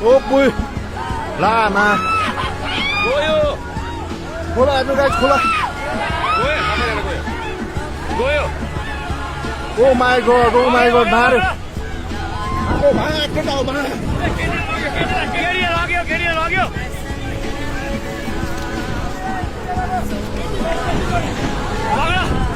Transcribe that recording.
Oh boy, lama. गयो खोला हेर्नु गाइस खोला. गयो Oh my god, मार. Oh भाग केटाउ भाग. गेडिया लाग्यो भाग